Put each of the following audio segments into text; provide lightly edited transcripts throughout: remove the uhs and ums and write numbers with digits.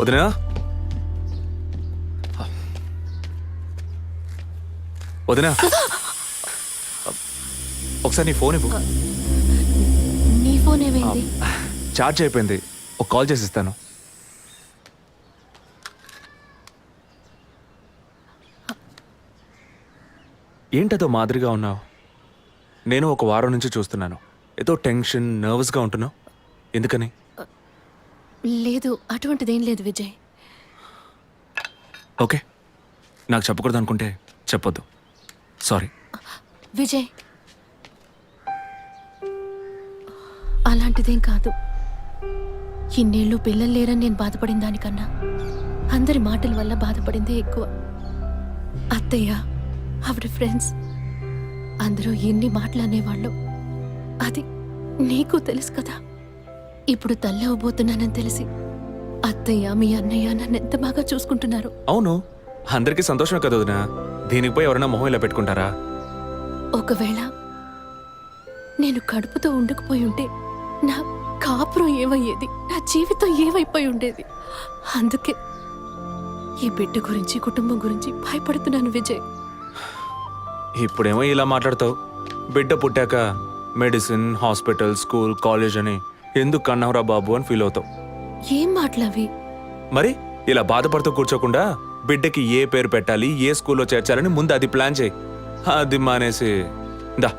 వదినా వదినా ఒకసారి నీ ఫోన్ ఇవ్వు. నీ ఫోన్ ఏమైంది? ఛార్జ్ అయిపోయింది. ఒక కాల్ చేసి ఇస్తాను. ఏంటదో మాదిరిగా ఉన్నావు? నేను ఒక వారం నుంచి చూస్తున్నాను. ఏదో టెన్షన్, నర్వస్గా ఉంటున్నావు. ఎందుకని? లేదు, అటువంటిదేం లేదు విజయ్. ఓకే, నాకు చెప్పకూడదు అనుకుంటే చెప్పొద్దు. సారీ. విజయ్, అలాంటిదేం కాదు. ఇన్నేళ్ళు పిల్లలు లేరని నేను బాధపడిన దానికన్నా అందరి మాటల వల్ల బాధపడిందే ఎక్కువ. అత్తయ్య, ఆవిడ ఫ్రెండ్స్ అందరూ ఎన్ని మాటలు అనేవాళ్ళు. అది నీకు తెలుసు కదా. ఇప్పుడు తల్లి అవ్వబోతున్నానని తెలిసి అత్తయ్య, మీ అన్నయ్య నన్ను ఎంత బాగా చూసుకుంటున్నారు. అవును, అందరికీ సంతోషమే కదా వదినా. దీనికి పోయి ఎవరైనా మొహం ఇలా పెట్టుకుంటారా? ఒకవేళ నేను కడుపుతో ఉండకపోయి ఉంటే నా కాపురం ఏమయ్యేది, నా జీవితం ఏమైపోయి ఉండేది. అందుకే ఈ బిడ్డ గురించి, కుటుంబం గురించి భయపడుతున్నాను విజయ్. ఇప్పుడేమో ఇలా మాట్లాడతావు. బిడ్డ పుట్టాక మెడిసిన్, హాస్పిటల్, స్కూల్, కాలేజ్ అని ఎందుకు కన్నావురా బాబు అని ఫీల్ అవుతావు. ఏం మాటలవి? మరి ఇలా బాధపడుతూ కూర్చోకుండా బిడ్డకి ఏ పేరు పెట్టాలి, ఏ స్కూల్లో చేర్చాలని ముందు అది ప్లాన్ చేయి. అది మానేసి దా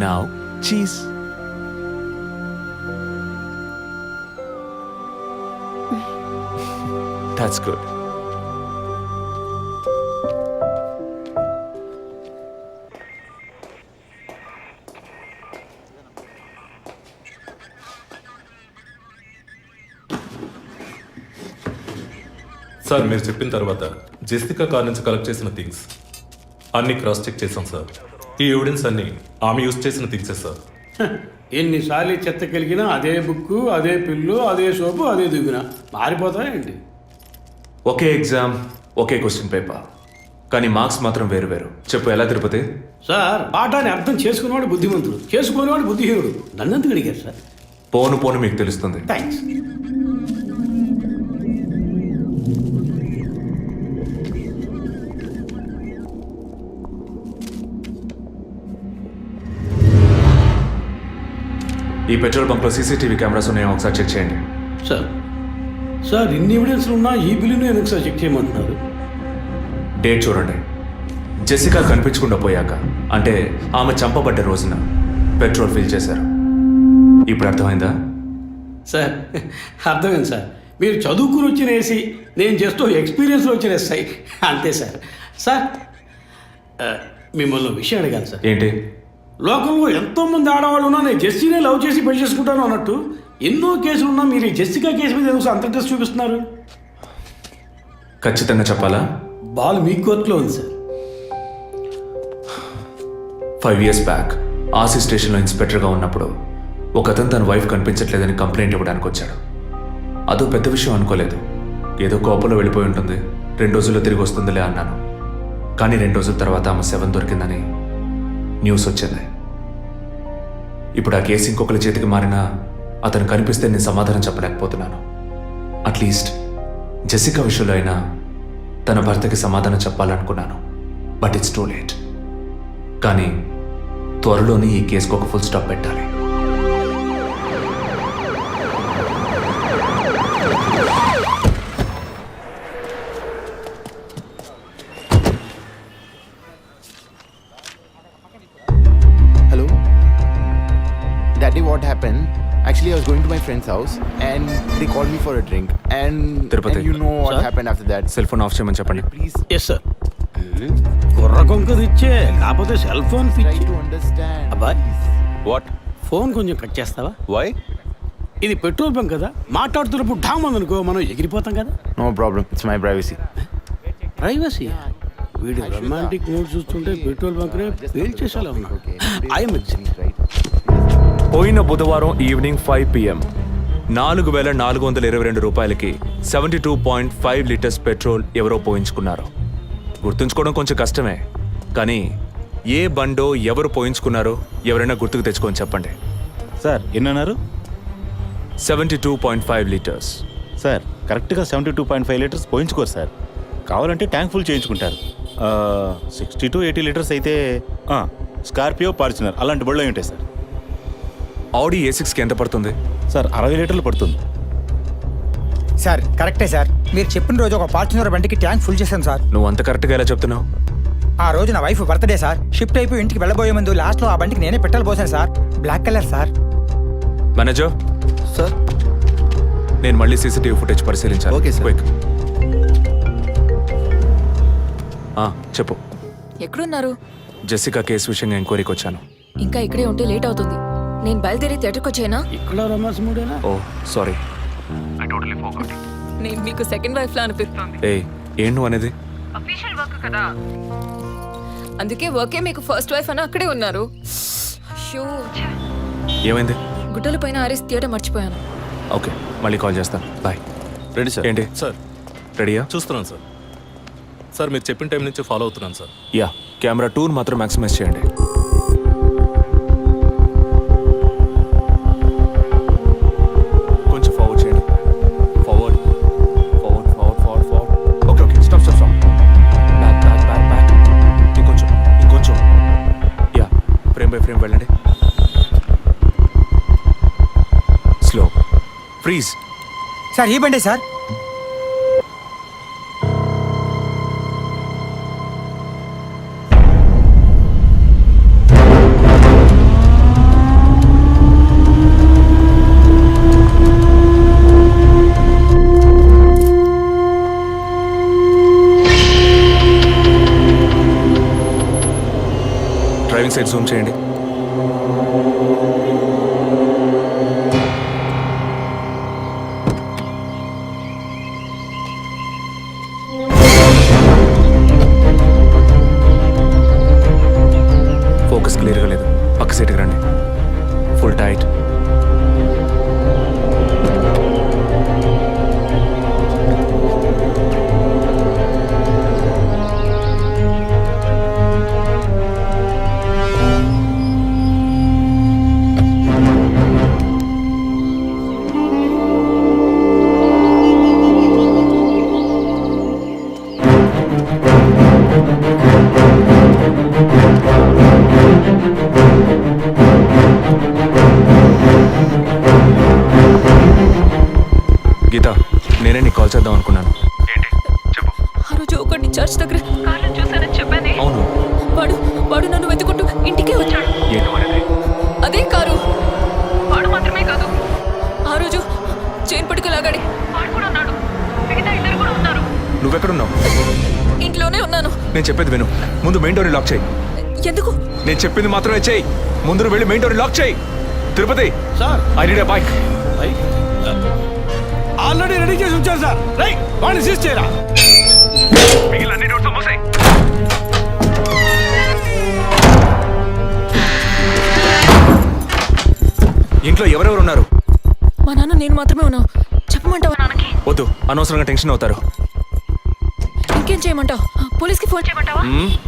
now cheese. That's good. Sir, మీరు చెప్పిన తర్వాత జెసికా కార్ నుంచి కలెక్ట్ చేసిన థింగ్స్ అన్ని క్రాస్ చెక్ చేశాం సార్. ఈ ఎవిడెన్స్ అన్ని ఆమె యూజ్ చేసిన థింగ్సే సార్. ఎన్నిసార్లు చెత్త కలిగినా అదే బుక్కు, అదే పిల్లు, అదే సోపు, అదే దువ్విన మారిపోతాయండి. ఒకే ఎగ్జామ్, ఒకే క్వశ్చన్ పేపర్, కానీ మార్క్స్ మాత్రం వేరు వేరు. చెప్పు ఎలా తిరుపతి? సార్, పాఠాన్ని అర్థం చేసుకునేవాడు బుద్ధిమంతుడు, చేసుకునేవాడు బుద్ధిహీనుడు. నన్నెందుకు అడిగారు సార్? పోను పోను మీకు తెలుస్తుంది. థ్యాంక్స్. ఈ పెట్రోల్ బంక్లో సీసీటీవీ కెమెరాస్ ఉన్నాయో ఒకసారి చెక్ చేయండి. సార్, సార్ ఇన్ని ఎవిడెన్స్లు ఉన్నా ఈ బిల్లును ఎందుకు సార్ చెక్ చేయమంటున్నారు? డేట్ చూడండి. జెసికా కనిపించకుండా పోయాక, అంటే ఆమె చంపబడ్డ రోజున పెట్రోల్ ఫిల్ చేశారు. ఇప్పుడు అర్థమైందా? సార్, అర్థమైంది సార్. మీరు చదువుకుని వచ్చిన ఏసీ, నేను జస్ట్ ఎక్స్పీరియన్స్లో వచ్చిన ఎస్ఐ, అంతే సార్. సార్, మిమ్మల్ని విషయం అడిగాను సార్. ఏంటి? లోకంలో ఎంతోమంది ఆడవాళ్ళు ఉన్నా నేను జెస్సీనే లవ్ చేసి పెళ్లి చేసుకుంటాను అన్నట్టు ఎన్నో కేసులు ఉన్నా మీరు ఈ జెస్సికా కేసు మీద ఎందుకు అంత ఇంట్రెస్ట్ చూపిస్తున్నారు? ఖచ్చితంగా చెప్పాలా? బాల్ మీ కోర్టులో ఉంది సార్. 5 years బ్యాక్ ఆర్సీ స్టేషన్లో ఇన్స్పెక్టర్గా ఉన్నప్పుడు ఒకతను తన వైఫ్ కనిపించట్లేదని కంప్లైంట్ ఇవ్వడానికి వచ్చాడు. అదో పెద్ద విషయం అనుకోలేదు. ఏదో కోపంలో వెళ్ళిపోయి ఉంటుంది, 2 రోజుల్లో తిరిగి వస్తుందిలే అన్నాను. కానీ 2 రోజుల తర్వాత ఆమె శవం దొరికిందని న్యూస్ వచ్చింది. ఇప్పుడు ఆ కేసు ఇంకొకరి చేతికి మారినా అతను కనిపిస్తే నేను సమాధానం చెప్పలేకపోతున్నాను. అట్లీస్ట్ జెసికా విషయంలో అయినా తన భర్తకి సమాధానం చెప్పాలనుకున్నాను. But it's too late. కానీ త్వరలోనే ఈ కేసుకు ఒక ఫుల్ స్టాప్ పెట్టాలి. Hello? Daddy, what happened? Actually, I was going to my friend's house and they called me for a drink. And you know what happened after that. Cell phone off చేయమని చెప్పండి Please yes sir. కుర్ర కొంకది ఇచ్చే, కాకపోతే cell phone try పిచ్చి. to understand. అబ్బాయ్, what? Phone కొంచెం cut చేస్తావా? Why? ఇది పెట్రోల్ బంక్ కదా, మాట్లాడుతున్నప్పుడు ఢామ్ అనుకో మనం ఎగిరిపోతాం కదా. No problem. It's my privacy. Privacy. వీడు రొమాంటిక్ మూడ్ చూస్తుంటే పెట్రోల్ బంక్ రే పేల్ చేసేలా ఉన్నాడు. I'm Right? పోయిన బుధవారం ఈవినింగ్ 5 PM 4,422 రూపాయలకి 72.5 లీటర్స్ పెట్రోల్ ఎవరో పోయించుకున్నారు. గుర్తుంచుకోవడం కొంచెం కష్టమే, కానీ ఏ బండో ఎవరు పోయించుకున్నారో ఎవరైనా గుర్తుకు తెచ్చుకొని చెప్పండి. సార్ ఎన్నన్నారు? 72.5 లీటర్స్. సార్ కరెక్ట్గా 72.5 లీటర్స్ పోయించుకోరు సార్. కావాలంటే ట్యాంక్ ఫుల్ చేయించుకుంటారు. 60 to 80 లీటర్స్ అయితే స్కార్పియో, ఫార్చునర్ అలాంటి బళ్ళు ఉంటాయి సార్. ఆడి A6కి ఎంత పడుతుంది? సార్ 60 లీటర్లు పడుతుంది. సార్ కరెక్టే సార్. మీరు చెప్పిన రోజు ఒక ఫార్చునర్ బండికి ట్యాంక్ ఫుల్ చేశాను సార్. నువ్వు అంత కరెక్ట్గా ఎలా చెప్తున్నావు? ఆ రోజు నా వైఫ్ బర్త్డే సార్. షిఫ్ట్ అయిపోయి ఇంటికి వెళ్ళబోయే ముందు లాస్ట్లో ఆ బండికి నేనే పెట్రోల్ పోసాను sir. Black colour sir. Manager Sir? నేను మళ్ళీ సీసీటీవీ ఫుటేజ్ పరిశీలించాను. Okay, sir. క్విక్. చెప్పు. ఎక్కడున్నారు? జెసికా కేసు విషయంగా ఎంక్వైరీకి వచ్చాను. ఇంకా ఇక్కడే ఉంటే లేట్ అవుతుంది. నేను బయలుదేరి థియేటర్కి వచ్చేనా? ఇక్కడ రొమాన్స్ మూడేనా? ఓ సారీ. నేను మీకు సెకండ్ వైఫ్ లా అనిపిస్తుంది. ఏం నువ్వు అనేది? అఫీషియల్ వర్క్ కదా, అందుకే వర్కే మీకు ఫస్ట్ వైఫ్ అని అక్కడే ఉన్నారు. అయ్యో, ఏమైంది? గుడ్డల పైన ఆరేసి థియేటర్ మర్చిపోయాను. ఓకే, మళ్ళీ కాల్ చేస్తాను. బాయ్. Ready sir. ఏంటి? సార్ రెడీయా? చూస్తున్నాను సార్. సార్ మీరు చెప్పిన టైం నుంచి ఫాలో అవుతున్నాను సార్. యా, కెమెరా 2 మాత్రం మ్యాక్సిమైజ్ చేయండి. కొంచెం ఫార్వర్డ్ చేయండి. Forward forward forward forward forward. Okay okay, stop stop stop. Back back back back. ఇంకొంచెం ఇంకొంచెం. యా, ఫ్రేమ్ బై ఫ్రేమ్ వెళ్ళండి. స్లో. ఫ్రీజ్. సార్ ఈ బండే సార్. డ్రైవింగ్ సైడ్ జూమ్ చేయండి. ఫోకస్ క్లియర్గా లేదు. పక్క సీట్కి రండి. Full tight. గీత, నేనే నీకు కాల్ చేద్దాం అనుకున్నాను. ఆ రోజు ఒకటి చర్చ్ దగ్గర కార్లో చూసానని చెప్పానే. అవును. వాడు నన్ను వెతుకుంటూ ఇంటికే వచ్చాడు. అదే కారు. వాడు మాత్రమే కాదు, ఆ రోజు చైన్ పట్టుకు లాగాడి వాడు కూడా ఉన్నాడు. మిగతా ఇద్దరు కూడా ఉన్నారు. నువ్వెక్కడున్నావు? ఇంట్లోనే ఉన్నాను. నేను చెప్పేది విను. ముందు మెయిన్ డోర్ లాక్ చేయి. ఎందుకు? నేను చెప్పింది మాత్రమే చేయి. ముందు నువ్వు వెళ్ళి మెయిన్ డోర్ లాక్ చేయి. Tirupati, sir I need a bike. Already ready చేసి ఉంచారు సార్. రైట్, వాడిని సీజ్ చేయరా. మిగిలిన అన్ని డోర్స్ మూసేయ్. ఇంట్లో ఎవరెవరు ఉన్నారు? మా నాన్న నేను మాత్రమే ఉన్నావు. చెప్పమంటావా నాన్నకి? వద్దు, అనవసరంగా టెన్షన్ అవుతారు. ఇంకేం చేయమంటావు? పోలీస్కి ఫోన్ చేయమంటావా?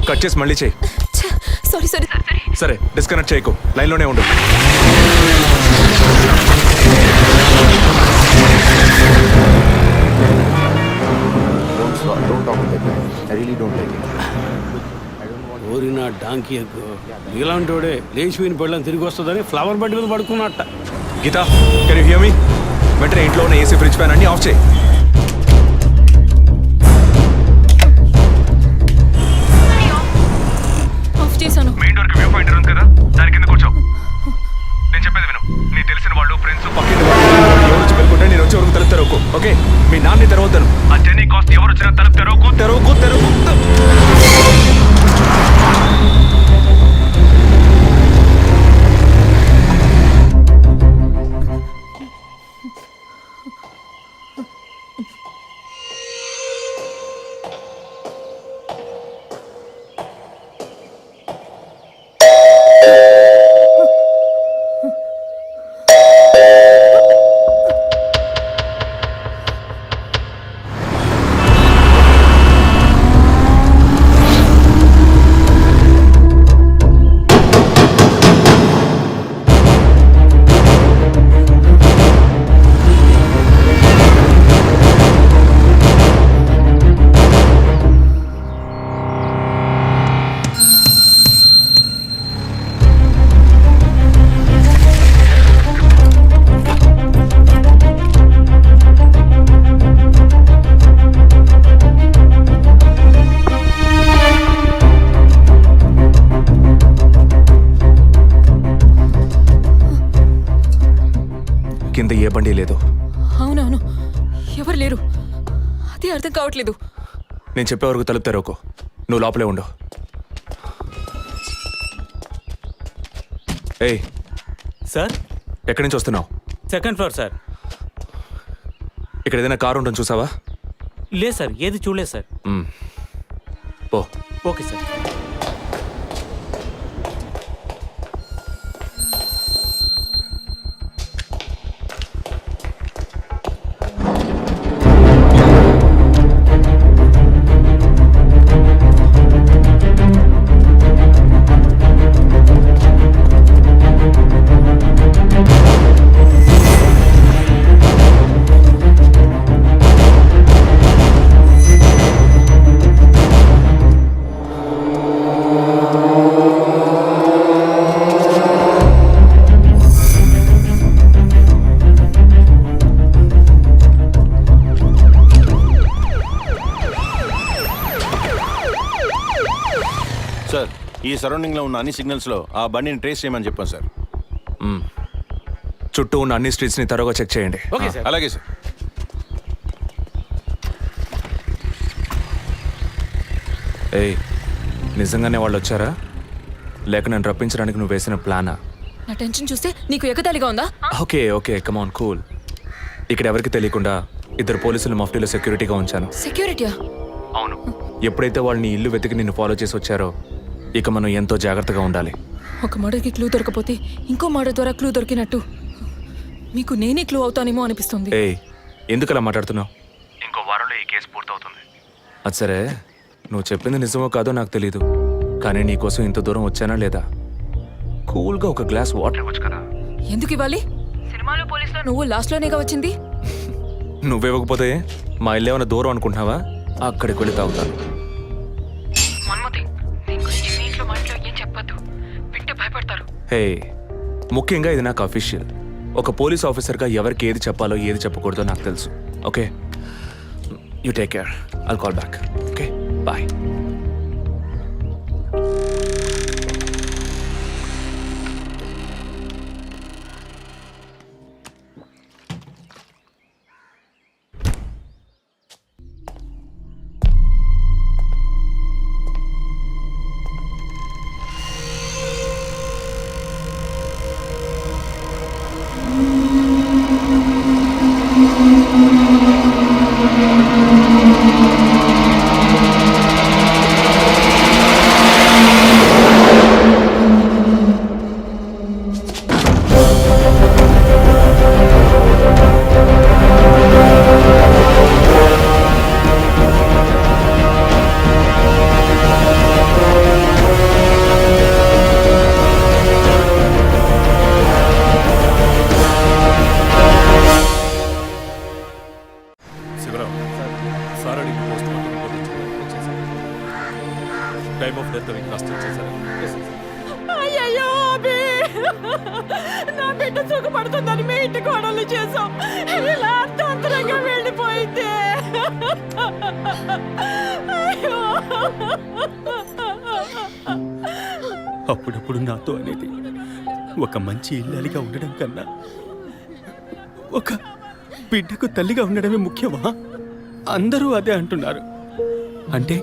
కట్ చేసి మళ్ళీ చేయి. Sorry sorry sorry. సరే, డిస్కనెక్ట్ చేయకు, లైన్లోనే ఉండు. Don't talk with that guy. I really don't like it. ఓరిన డాంకీ ఎగ్గు ఇలాంటోడే లేచిపోయిన పెళ్ళని తిరిగి వస్తుందని ఫ్లవర్ బెడ్ మీద పడుకున్నట్ట. Geetha, can you hear me? వెంటనే ఇంట్లో ఉన్న ఏసీ, ఫ్రిడ్జ్, ఫ్యాన్ అన్ని ఆఫ్ చేయి. ఆఫ్ చేశాను. మెయిన్ డోర్ కి వ్యూ పాయింటర్ ఉంది కదా, దాని కింద కూర్చో. నేను చెప్పేది విను. నీ తెలిసిన వాళ్ళు, ఫ్రెండ్స్, పక్కింటి వాళ్ళు ఎవరు వచ్చి వెళ్ళుకుంటే నేను వచ్చే వరకు తలుపు తెరవకు. ఓకే, మీ నాన్ని తెరవద్దాను. ఆ జర్నీ కాస్ట్ ఎవరు వచ్చినా తలుపు తెరవకు తెరవకు తెరవకు. కింద ఏ బండి లేదు. అవునవును, ఎవరు లేరు. అదే అర్థం కావట్లేదు. నేను చెప్పే వరకు తలుపు తెరవకు. నువ్వు లోపలే ఉండు. ఏయ్, సార్ ఎక్కడి నుంచి వస్తున్నావు? Second floor sir. ఇక్కడ ఏదైనా కారు ఉంటుంది చూసావా? లేదు సార్, ఏది చూడలేదు సార్. పో. Okay sir. సార్, ఈ సరౌండింగ్లో ఉన్న అన్ని సిగ్నల్స్లో ఆ బండిని ట్రేస్ చేయమని చెప్పాను సార్. చుట్టూ ఉన్న అన్ని స్ట్రీట్స్ని తరోగా చెక్ చేయండి. Okay sir. అలాగే సార్. ఏయ్, నిజంగానే వాళ్ళు వచ్చారా లేక నన్ను రప్పించడానికి నువ్వు వేసిన ప్లానా? నా టెన్షన్ చూస్తే నీకు ఎగతాళిగా ఉందా? ఓకే ఓకే, కమాన్ కూల్. ఇక్కడ ఎవరికి తెలియకుండా 2 పోలీసులు మఫ్టీలో సెక్యూరిటీగా ఉంచాను. సెక్యూరిటీయా? అవును. ఎప్పుడైతే వాళ్ళని ఇల్లు వెతికి నిన్ను ఫాలో చేసి వచ్చారో ఇక మనం ఎంతో జాగ్రత్తగా ఉండాలి. ఒక మర్డర్కి క్లూ దొరకపోతే ఇంకో మర్డర్ ద్వారా క్లూ దొరికినట్టు మీకు నేనే క్లూ అవుతానేమో అనిపిస్తుంది. ఏయ్, ఎందుకు అలా మాట్లాడుతున్నావు? ఇంకో వారంలో ఈ కేసు పూర్తవుతుంది. అది సరే, నువ్వు చెప్పింది నిజమో కాదో నాకు తెలీదు, కానీ నీకోసం ఇంత దూరం వచ్చానా లేదా? కూల్గా ఒక గ్లాస్ వాటర్ ఇవ్వచ్చు కదా. ఎందుకు ఇవ్వాలి? సినిమాలో పోలీసులో నువ్వు లాస్ట్లోనేగా వచ్చింది. నువ్వివ్వకపోతే మా ఇల్లు ఏమైనా దూరం అనుకుంటున్నావా? అక్కడికి వెళ్ళి తాగుతాను. హే, ముఖ్యంగా ఇది నాకు అఫీషియల్. ఒక పోలీస్ ఆఫీసర్గా ఎవరికి ఏది చెప్పాలో ఏది చెప్పకూడదో నాకు తెలుసు. Okay, you take care. I'll call back. Okay, bye. Time of death cross check చేశారా? అయ్యయ్యో అబి, నా బిడ్డ సుఖపడుతుందని మీ ఇంటి కోడలు చేసాం. ఇలా అర్థంతరంగా వెళ్ళిపోయింది. అయ్యో. అప్పుడప్పుడు నాతో అనేది ఒక మంచి ఇల్లాలిగా ఉండడం కన్నా ఒక బిడ్డకు తల్లిగా ఉండడమే ముఖ్యమా? అందరూ అదే అంటున్నారు. అంటే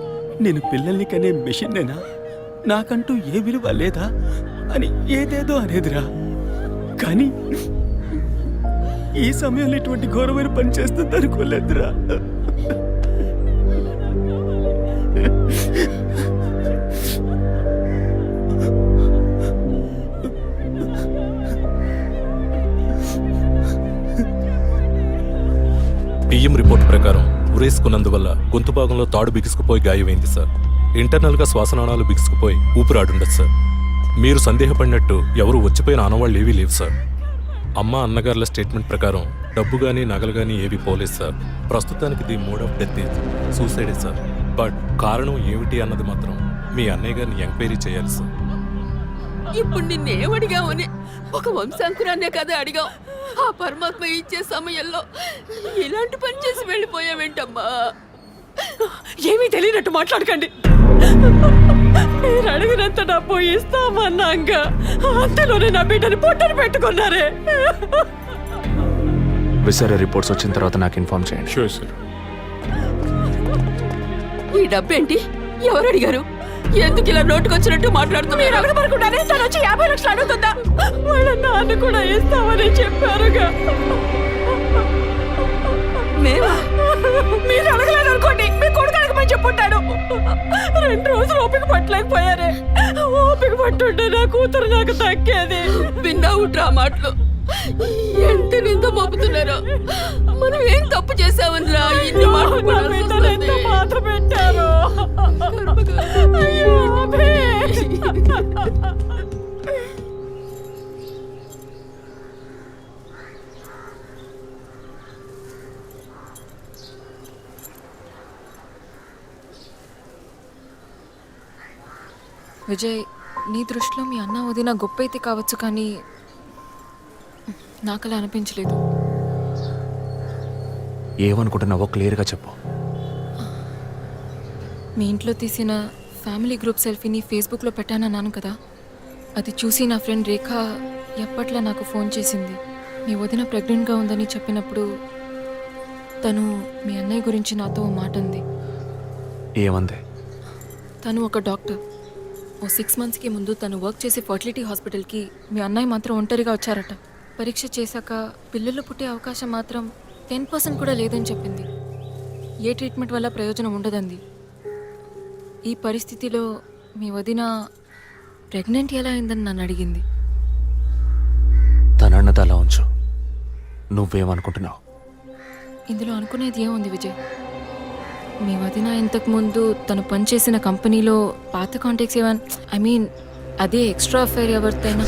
నేను పిల్లల్ని కనే మెషిన్నేనా? నాకంటూ ఏ విలువ లేదా అని ఏదేదో అనేదిరా. కానీ ఈ సమయంలో ఇటువంటి ఘోరమైన పని చేస్తుంది అనుకోలేదురా. పిఎం రిపోర్ట్ ప్రకారం ఉరేసుకున్నందువల్ల గొంతు భాగంలో తాడు బిగుసుకుపోయి గాయమైంది సార్. ఇంటర్నల్గా శ్వాసనాళాలు బిగుసుకుపోయి ఊపిరాడుండదు సార్. మీరు సందేహపడినట్టు ఎవరు వచ్చిపోయిన ఆనవాళ్ళు ఏవీ లేవు సార్. అమ్మ అన్నగారుల స్టేట్మెంట్ ప్రకారం డబ్బు కానీ నగలు కానీ ఏవి పోలేదు సార్. ప్రస్తుతానికి ది మోడ్ ఆఫ్ డెత్ సూసైడే సార్. బట్ కారణం ఏమిటి అన్నది మాత్రం మీ అన్నయ్య గారిని ఎంక్వైరీ చేయాలి సార్. ఇప్పుడు నిన్నేమడిగామని ఒక వంశాంకురాన్నే కదా అడిగాం. ఆ పరమాత్మ ఇచ్చే సమయంలో ఇలాంటి పని చేసి వెళ్ళిపోయావేంటమ్మా? ఏమీ తెలియనట్టు మాట్లాడకండి. మీరు అడిగినంత డబ్బు ఇస్తామన్నాక అంతలోనే నా బిడ్డని పొట్టను పెట్టుకున్నారే. విసర రిపోర్ట్స్ వచ్చిన తర్వాత నాకు ఇన్ఫార్మ్ చేయండి. Sure sir. ఈ డబ్బేంటి? ఎవరు అడిగారు? ఎందుకు ఇలా నోటుకొచ్చినట్టు మాట్లాడుతున్నా? మీరు అడగబడకుండానే తను వచ్చి 50 లక్షలు అడుగుతుందా? వాళ్ళ నాన్న కూడా ఇస్తామని చెప్పారుగా. మేమా? మీరు అడగలేదు అనుకోండి, మీ కొడుకు అడగమని చెప్పుంటాడు. 2 రోజులు ఓపిక పట్టలేకపోయారే. ఓపిక పట్టుంటే నా కూతురు నాకు తగ్గేది. విన్నావు డ్రా మాటలు ఎంత నింద మోపుతున్నారు. మనం ఏం తప్పు చేసామని రా ఇన్ని మాటలు పాత్ర పెట్టారు. అయ్యో విజయ్, నీ దృష్టిలో మీ అన్న వదిన గొప్ప అయితే కావచ్చు, కానీ నాకు అలా అనిపించలేదు. ఏమనుకుంటున్నావో క్లియర్గా చెప్పు. మీ ఇంట్లో తీసిన ఫ్యామిలీ గ్రూప్ సెల్ఫీని ఫేస్బుక్లో పెట్టానన్నాను కదా, అది చూసి నా ఫ్రెండ్ రేఖ ఎప్పట్లా నాకు ఫోన్ చేసింది. మీ వదిన ప్రెగ్నెంట్గా ఉందని చెప్పినప్పుడు తను మీ అన్నయ్య గురించి నాతో ఓ మాట అంది. ఏమంది? తను ఒక డాక్టర్. ఓ 6 మంత్స్కి ముందు తను వర్క్ చేసే ఫర్టిలిటీ హాస్పిటల్కి మీ అన్నయ్య మాత్రం ఒంటరిగా వచ్చారట. పరీక్ష చేశాక పిల్లలు పుట్టే అవకాశం మాత్రం 10% కూడా లేదని చెప్పింది. ఏ ట్రీట్మెంట్ వల్ల ప్రయోజనం ఉండదంది. ఈ పరిస్థితిలో మీ వదిన ప్రెగ్నెంట్ ఎలా అయిందని నన్ను అడిగింది. తనన్నది అలా ఉంచు. నువ్వేమనుకుంటున్నావు? ఇందులో అనుకునేది ఏముంది విజయ్? మీ వదిన ఇంతకుముందు తను పనిచేసిన కంపెనీలో పాత కాంటాక్ట్స్ ఏమైనా అదే ఎక్స్ట్రా అఫైర్ ఎవరితైనా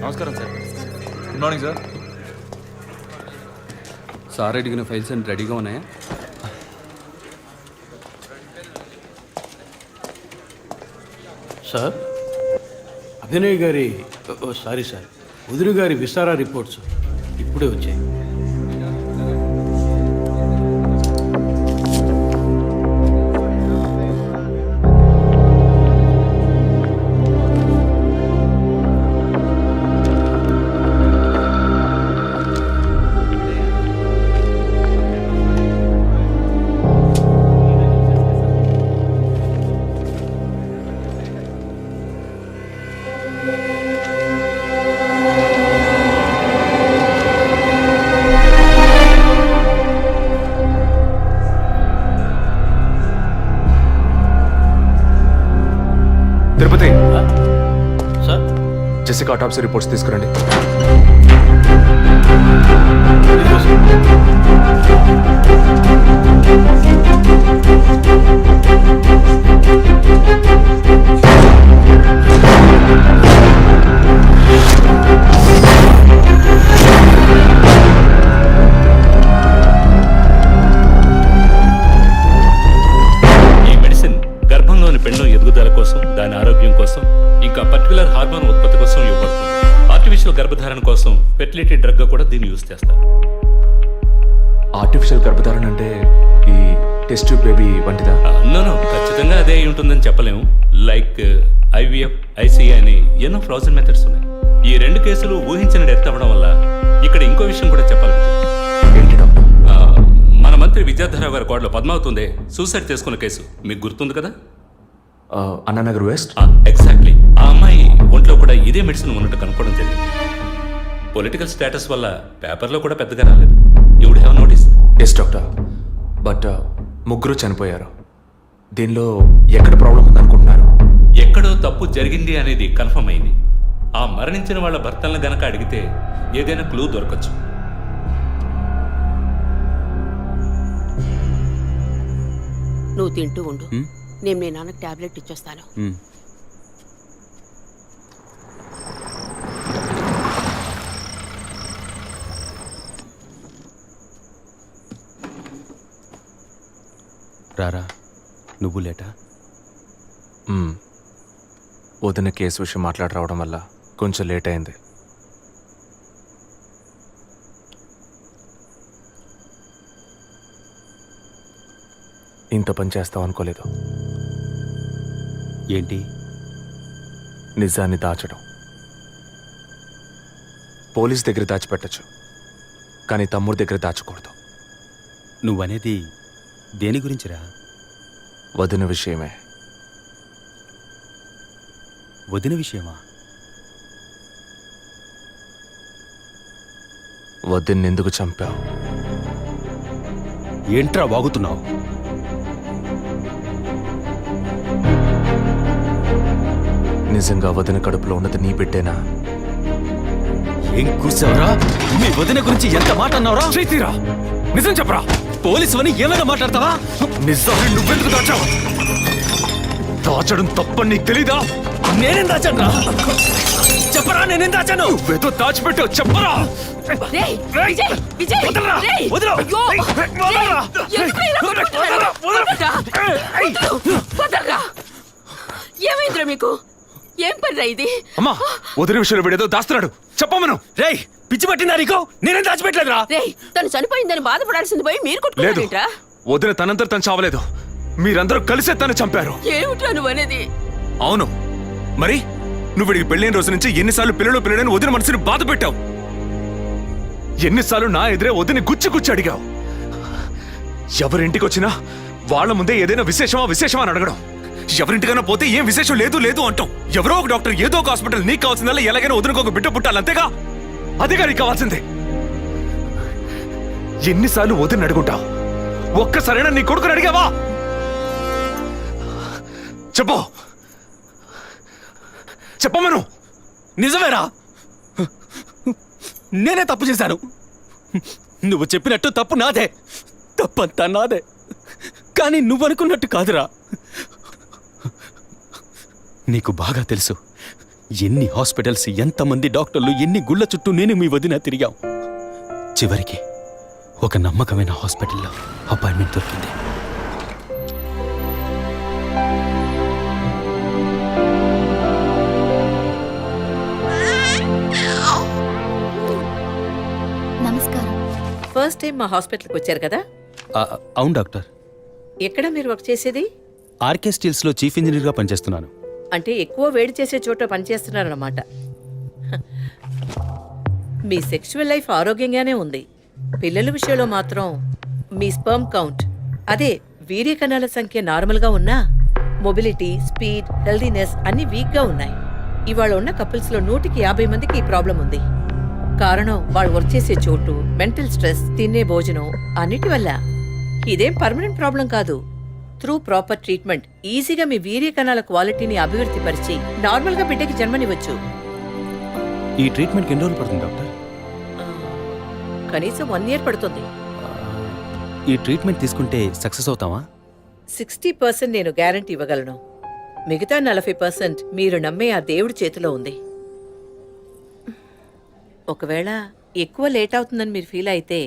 నమస్కారం sir. Good morning sir. Sir అడిగిన ఫైల్స్ అన్ని రెడీగా ఉన్నాయా? సార్, అభినయ్ గారి సారీ సార్, వదిన గారి విసారా రిపోర్ట్స్ ఇప్పుడే వచ్చాయి. తిరుపతి, సార్, జెసికా ఆటాప్సీ రిపోర్ట్స్ తీసుకురండి. ఈ మెడిసిన్ గర్భంలోని పెన్ను ఎదుగుదల కోసం, దాని ఆరోగ్యం కోసం, ఇంకా పర్టికులర్ హార్మోన్ ఉత్పత్తి కోసం ఇవ్వబడుతుంది. ఆర్టిఫిషియల్ గర్భధారణ కోసం ఫెర్టిలిటీ డ్రగ్ కూడా దీన్ని యూజ్ చేస్తారు. ఆర్టిఫిషియల్ గర్భధారణ అంటే ఈ టెస్ట్ ట్యూబ్ బేబీ వంటిదా? నో, ఖచ్చితంగా అదే అయి ఉంటుందని చెప్పలేము. లైక్ IVF, ICI అని ఎన్నో ఫ్రోజన్ మెథడ్స్ ఉన్నాయి. ఈ 2 కేసులు ఊహించిన డెత్ అవ్వడం వల్ల ఇక్కడ ఇంకో విషయం కూడా చెప్పాలి. ఏంటి డాక్టర్? మన మంత్రి విద్యాధరరావు గారి కోడలో పద్మావతుందే సూసైడ్ చేసుకున్న కేసు మీకు గుర్తుంది కదా? అన్నానగర్ వెస్ట్. ఎగ్జాక్ట్లీ. ఆ అమ్మాయి ఒంట్లో కూడా ఇదే మెడిసిన్ ఉన్నట్టు కనుక్కోవడం జరిగింది. పొలిటికల్ స్టేటస్ వల్ల పేపర్లో కూడా పెద్దగా రాలేదు. You would have notice. Yes doctor, but ముగ్గురు చనిపోయారు. దీనిలో ఎక్కడ ప్రాబ్లం ఉందనుకుంటున్నారు? ఎక్కడో తప్పు జరిగింది అనేది కన్ఫర్మ్ అయింది. ఆ మరణించిన వాళ్ళ భర్తలను గనక అడిగితే ఏదైనా క్లూ దొరకచ్చు. నువ్వు తింటూ ఉండు, నేను మీ నాన్నకు టాబ్లెట్ ఇచ్చొస్తాను. రారా నువ్వు లేటా? వదిన కేసు విషయం మాట్లాడి రావడం వల్ల కొంచెం లేట్ అయింది. ఇంత పని చేస్తావు అనుకోలేదు. ఏంటి? నిజాన్ని దాచడం. పోలీస్ దగ్గర దాచిపెట్టచ్చు, కానీ తమ్ముడి దగ్గర దాచకూడదు. నువ్వనేది దేని గురించిరా? వదిన విషయమే. వదిన విషయమా? వదిన్ని ఎందుకు చంపావు? ఏంట్రా వాగుతున్నావు? నిజంగా వదిన కడుపులో ఉన్నది నీ బిడ్డేనా? ఏం కూర్చావురా? మీ వదిన గురించి ఎంత మాట అన్నావురా? చేతిరా, నిజం చెప్పరా. పోలీసు అని ఏమైనా మాట్లాడతావా? నిజాన్ని నువ్వెందుకు దాచావు? దాచడం తప్పని నీకు తెలీదా? నేనేం దాచాను రా? చెప్పరా, నేనేం దాచాను? నువ్వేదో దాచిపెట్టావు, చెప్పరా. రేయ్, విజయ్, విజయ్, వదలరా, రేయ్, వదలు. అయ్యో, వదలరా. ఎందుకు ఇలా కొట్టుకుంటున్నారు? వదలరా, వదలరా. ఏమైందిరా మీకు? ఏం పనిరా ఇది? అమ్మా, వదిన విషయంలో వీడేదో దాస్తున్నాడు, చెప్పమను. రేయ్, పిచ్చి పట్టిందా నీకు? నేనేం దాచిపెట్టలేదురా. రేయ్, తను చనిపోయిందని బాధపడాల్సింది పోయి మీరు లేదు, కొట్టుకుంటారేంట్రా? వదిన తనంతా తను చావలేదు. మీరందరూ కలిసే తను చంపారు. ఏమిట్రా నువ్వు అనేది? అవును, మరి నువ్వు వీడికి పెళ్ళైన రోజు నుంచి ఎన్నిసార్లు పిల్లడని వదిన మనసుని బాధ పెట్టావు? ఎన్నిసార్లు నా ఎదురే వదిని గుచ్చి అడిగావు? ఎవరింటికి వచ్చినా వాళ్ళ ముందే ఏదైనా విశేషమా అని అడగడం. ఎవరింటికైనా పోతే ఏం విశేషం లేదు అంటాం. ఎవరో ఒక డాక్టర్, ఏదో ఒక హాస్పిటల్, నీకు కావాల్సిందల్లా ఎలాగైనా వదినకు ఒక బిడ్డ పుట్టాలి, అంతేగా? అదేగా నీకు కావాల్సిందే. ఎన్నిసార్లు వదిన అడుగుంటావు? ఒక్కసారైనా నీ కొడుకుని అడిగావా? చెప్పమను. నిజమేరా, నేనే తప్పు చేశాను. నువ్వు చెప్పినట్టు తప్పు నాదే, తప్పంతా నాదే. కానీ నువ్వు అనుకున్నట్టు కాదురా. నీకు బాగా తెలుసు ఎన్ని హాస్పిటల్స్, ఎంతమంది డాక్టర్లు, ఎన్ని గుళ్ళ చుట్టూ నేను మీ వదిన తిరిగాం. చివరికి ఒక నమ్మకమైన హాస్పిటల్లో అపాయింట్మెంట్ దొరికింది. నమస్కారం. ఫస్ట్ టైం మా హాస్పిటల్కి వచ్చారు కదా? అవును డాక్టర్. ఎక్కడ మీరు వర్క్ చేసేది? ఆర్కే స్టీల్స్లో చీఫ్ ఇంజనీర్గా పనిచేస్తున్నాను. అంటే ఎక్కువ వేడి చేసే చోట పనిచేస్తున్నారన్నమాట. మీ సెక్షువల్ లైఫ్ ఆరోగ్యంగానే ఉంది. పిల్లల విషయంలో మాత్రం మీ స్పర్మ్ కౌంట్, అదే వీర్య కణాల సంఖ్య నార్మల్గా ఉన్నా మొబిలిటీ, స్పీడ్, హెల్దీనెస్ అన్ని వీక్గా ఉన్నాయి. ఇవాళ ఉన్న కపుల్స్లో 150 మందికి ఈ ప్రాబ్లం ఉంది. కారణం వాళ్ళు వర్క్ చేసే చోటు, మెంటల్ స్ట్రెస్, తినే భోజనం అన్నిటి వల్ల. ఇదేం పర్మనెంట్ ప్రాబ్లం కాదు. త్రూ ప్రాపర్ ట్రీట్మెంట్ ఈజీగా మీ వీర్య కణాల క్వాలిటీని అభివృద్ధి పరిచి నార్మల్గా బిడ్డకి జన్మనివ్వచ్చు. ఈ ట్రీట్మెంట్కి ఎన్ని రోజులు పడుతుంది డాక్టర్? కనీసం 1 year పడుతుంది. ఈ ట్రీట్మెంట్ తీసుకుంటే సక్సెస్ అవుతావా? 60% నేను గ్యారంటీ ఇవ్వగలను. మిగతా 40% మీరు నమ్మే ఆ దేవుడి చేతిలో ఉంది. ఒకవేళ ఎక్కువ లేట్ అవుతుందని మీరు ఫీల్ అయితే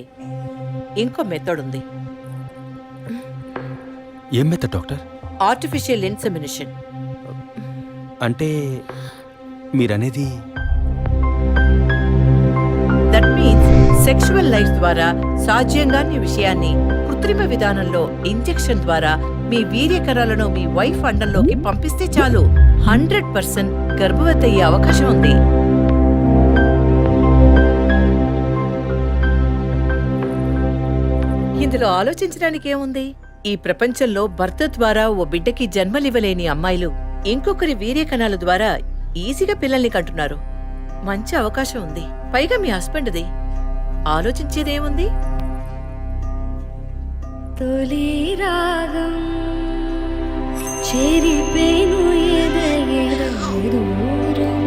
ఇంకో మెథడ్ ఉంది. ఏం మెథడ్ డాక్టర్? Artificial insemination. అంటే మీరనేది? దట్ మీన్స్ సెక్షువల్ లైఫ్ ద్వారా సాధ్యంగాని విషయాన్ని కృత్రిమ విధానంలో ఇంజెక్షన్ ద్వారా మీ వీర్యకణాలను మీ వైఫ్ అండంలోకి పంపిస్తే చాలు 100% గర్భవతి అయ్యే అవకాశం ఉంది. ఇందులో ఆలోచించడానికి ఏముంది? ఈ ప్రపంచంలో భర్త ద్వారా ఓ బిడ్డకి జన్మలివ్వలేని అమ్మాయిలు ఇంకొకరి వీర్య కణాల ద్వారా ఈజీగా పిల్లల్ని కంటున్నారు. మంచి అవకాశం ఉంది. పైగా మీ హస్బెండ్ది. ఆలోచించేదేముంది? తొలి రాగం చెరిపేను ఎదగెదూరం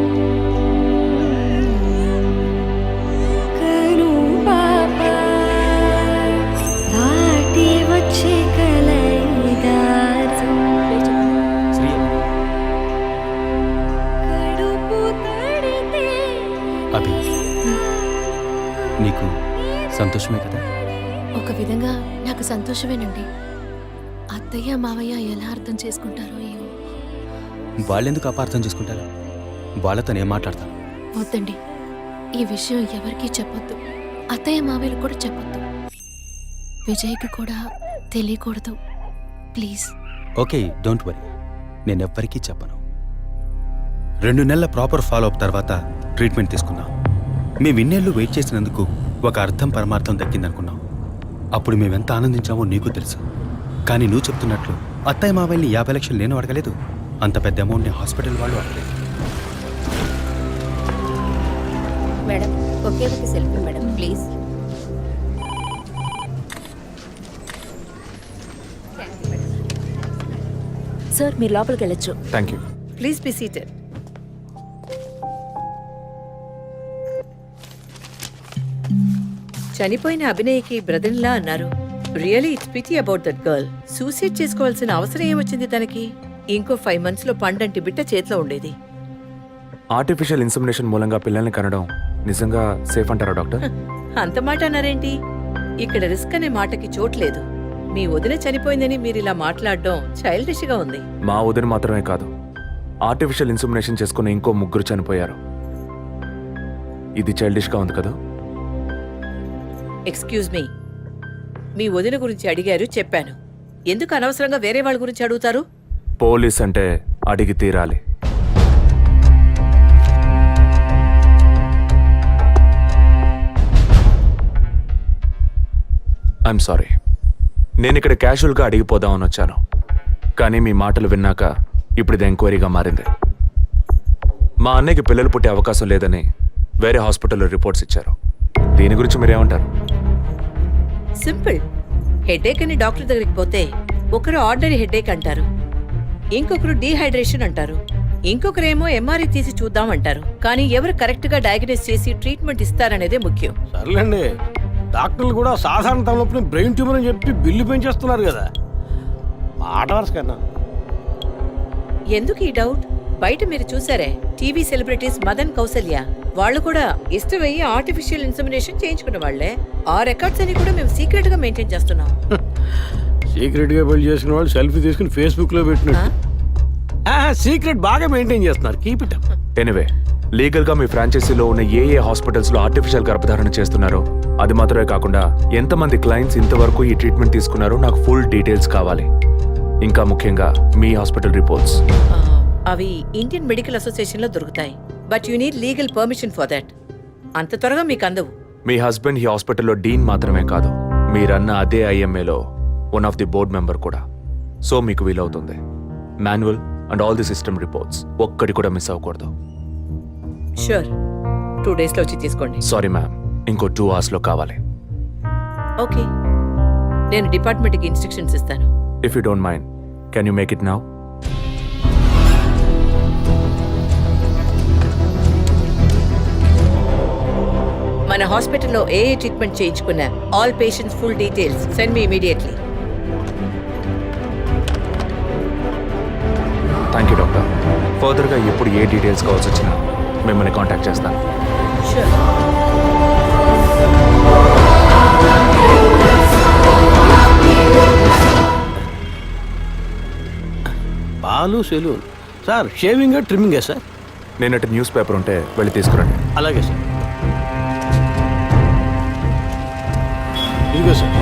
కను పాప దాటి వచ్చే కలైదారం కడుపు తడితే అభి, నీకు సంతోషమే కదా? ఒక విధంగా నాకు సంతోషమేనండి. అత్తయ్య మావయ్య ఎలా అర్థం చేసుకుంటారో ఏమో. వాళ్ళెందుకు అపార్థం చేసుకుంటారు? వాళ్ళతో నేను మాట్లాడతాను. వద్దండి, ఈ విషయం ఎవరికీ చెప్పొద్దు. అత్తయ్య మావయ్యలు కూడా చెప్పొద్దు. విజయ్కి కూడా తెలియకూడదు ప్లీజ్. ఓకే, డోంట్ వరీ, నేను ఎవ్వరికీ చెప్పను. 2 నెలల ప్రాపర్ ఫాలో అప్ తర్వాత ట్రీట్మెంట్ తీసుకున్నాం. మేము ఇన్నేళ్ళు వెయిట్ చేసినందుకు ఒక అర్థం పరమార్థం దక్కిందనుకున్నాం. అప్పుడు మేమెంత ఆనందించామో నీకు తెలుసు. కానీ నువ్వు చెప్తున్నట్లు అత్తయ్య మావయ్యని 50 లక్షలు నేను అడగలేదు, అంత పెద్ద అమౌంట్ని హాస్పిటల్ వాళ్ళు అడగలేదు. మేడం, ఒకే ఒక సెల్ఫీ మేడం ప్లీజ్. సార్, మీరు లోపలికి వెళ్ళొచ్చు. Thank you. Please be seated. చనిపోయిన అభినయకి బ్రదర్లా అన్నారు. Really it's pity about that girl. Suicide చేసుకోవాల్సిన అవసరం ఏమొచ్చింది తనకి? ఇంకో 5 months లో పండంటి బిడ్డ చేతిలో ఉండేది. ఆర్టిఫిషియల్ ఇన్సమినేషన్ మూలంగా పిల్లల్ని కనడం నిజంగా సేఫ్ అంటారా డాక్టర్? అంత మాట అన్నారేంటి? ఇక్కడ రిస్క్ అనే మాటకి చోట్లేదు. మీ వదిన చనిపోయిందని మీరు ఇలా మాట్లాడడం చైల్డిష్ గా ఉంది. మా వదిన మాత్రమే కాదు, ఆర్టిఫిషియల్ ఇన్సమినేషన్ చేసుకున్న ఇంకో 3 చనిపోయారు. ఇది చైల్డిష్గా ఉంది కదా? ఎక్స్క్యూజ్ మీ, మీ వదిన గురించి అడిగారు, చెప్పాను. ఎందుకు అనవసరంగా వేరే వాళ్ళ గురించి అడుగుతారు? పోలీస్ అంటే అడిగి తీరాలి. ఐఎమ్ సారీ, నేను ఇక్కడ క్యాజువల్గా అడిగిపోదామని వచ్చాను. కానీ మీ మాటలు విన్నాక ఇప్పుడు ఇది ఎంక్వైరీగా మారింది. మా అన్నయ్యకి పిల్లలు పుట్టే అవకాశం లేదని వేరే హాస్పిటల్లో రిపోర్ట్స్ ఇచ్చారు. దీని గురించి మీరేమంటారు? సింపుల్. హెడేక్ అని డాక్టర్ దగ్గరికి పోతే ఒకరు ఆర్డినరీ హెడేక్ అంటారు, ఇంకొకరు డీహైడ్రేషన్ అంటారు, ఇంకొకరేమో ఎంఆర్ఐ తీసి చూద్దాం అంటారు. కానీ ఎవరు కరెక్ట్ గా డయాగ్నోస్ చేసి ట్రీట్మెంట్ ఇస్తారనేదే ముఖ్యం. సర్లేండి, డాక్టర్లు కూడా సాధారణ తలనొప్పిని బ్రెయిన్ ట్యూమర్ అని చెప్పి బిల్లు పెంచేస్తున్నారు కదా. మాట వరుస కన్నా. ఎందుకు ఈ డౌట్? బయట మీరు చూసారే, టీవీ సెలబ్రిటీస్ మదన్ కౌసల్య వాళ్ళు కూడా ఇష్టమయ్యి ఆర్టిఫిషియల్ ఇన్సమినేషన్ చేయించుకున్న వాళ్లే. ఆ రికార్డ్స్ అని కూడా మేము సీక్రెట్ గా మెయింటైన్ చేస్తున్నాం. సీక్రెట్ గా బిల్డ్ చేసుకున్న వాళ్ళు సెల్ఫీ తీసుకుని ఫేస్బుక్ లో పెట్టినట్టు సీక్రెట్ బాగా మెయింటైన్ చేస్తున్నారు. Keep it up. Anyway, legal గా మీ ఫ్రాంచైజీలో ఉన్న ఏ హాస్పిటల్స్ లో ఆర్టిఫిషియల్ గర్భధారణ చేస్తున్నారో, అది మాత్రమే కాకుండా ఎంతమంది క్లయింట్స్ ఇంతవరకు ఈ ట్రీట్మెంట్ తీసుకున్నారో నాకు ఫుల్ డీటెయిల్స్ కావాలి. ఇంకా ముఖ్యంగా మీ హాస్పిటల్ రిపోర్ట్స్. అవి ఇండియన్ మెడికల్ అసోసియేషన్ లో దొరుకుతాయి. But you need legal permission for that. అంత త్వరగా మీకు అందవు. మీ హస్బెండ్ ఈ హాస్పిటల్లో డీన్ మాత్రమే కాదు, మీరన్న అదే IMAలో one of the board member కూడా. సో మీకు వీలవుతుంది. Manual and all the system reports ఒక్కటి కూడా మిస్ అవ్వకూడదు. షూర్, 2 days లో వచ్చి తీసుకోండి. సారీ మ్యామ్, ఇంకో 2 hours లో కావాలి. ఓకే, నేను డిపార్ట్మెంట్కి ఇన్స్ట్రక్షన్స్ ఇస్తాను. If you don't mind, can you make it now? మన హాస్పిటల్లో ఏ ట్రీట్మెంట్ చేయించుకున్న all patients full details send me immediately. Thank you doctor. ఫర్దర్గా ఎప్పుడు ఏ డీటెయిల్స్ కావాల్సి వచ్చినా మిమ్మల్ని కాంటాక్ట్ చేస్తాను. షూర్. పాలు సెలూన్ సార్, షేవింగ్ ట్రిమ్మింగే సార్? నేనటి న్యూస్ పేపర్ ఉంటే వెళ్ళి తీసుకురండి. అలాగే సార్. ఇదిగో సార్.